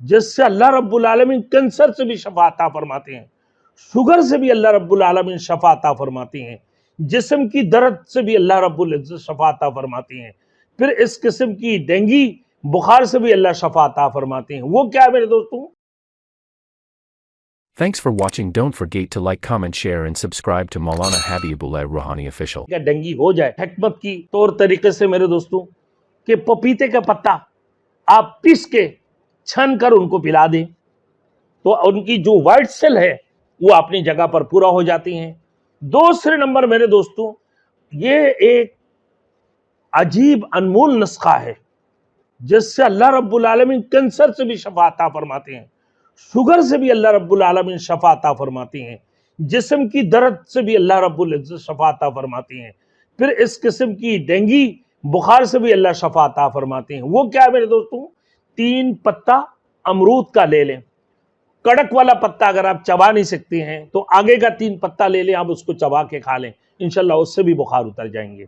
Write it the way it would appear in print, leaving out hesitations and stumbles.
जिससे अल्लाह रब्बुल आलमीन कैंसर से भी शफा अता फरमाते हैं, शुगर से भी अल्लाह रब्बुल आलमीन शफा अता फरमाते हैं, जिस्म की दर्द से भी अल्लाह रब्बुल इज्जत शफा अता फरमाते हैं। फिर इस किस्म की डेंगी बुखार से भी अल्लाह शफा अता फरमाते हैं। वो क्या है मेरे दोस्तों? Thanks for watching. Don't forget to like, comment, share and subscribe to Maulana Habibullah Rouhani Official. क्या डेंगी हो जाए, हिकमत की तौर तरीके से मेरे दोस्तों कि पपीते का पत्ता आप पीस के छन कर उनको पिला दें तो उनकी जो व्हाइट सेल है वो अपनी जगह पर पूरा हो जाती हैं। दूसरे नंबर मेरे दोस्तों, ये एक अजीब अनमोल नुस्खा है जिससे अल्लाह रब्बुल आलमीन कैंसर से भी शफा अता फरमाते हैं, शुगर से भी अल्लाह रब्बुल आलमीन शफा अता फरमाते हैं, जिस्म की दर्द से भी अल्लाह रब्बुल इज्जत शफा अता फरमाते हैं। फिर इस किस्म की डेंगी बुखार से भी अल्लाह शफा अता फरमाते हैं। वो क्या है मेरे दोस्तों? 3 पत्ता अमरूद का ले लें। कड़क वाला पत्ता अगर आप चबा नहीं सकते हैं तो आगे का 3 पत्ता ले लें, आप उसको चबा के खा लें, इंशाल्लाह उससे भी बुखार उतर जाएंगे।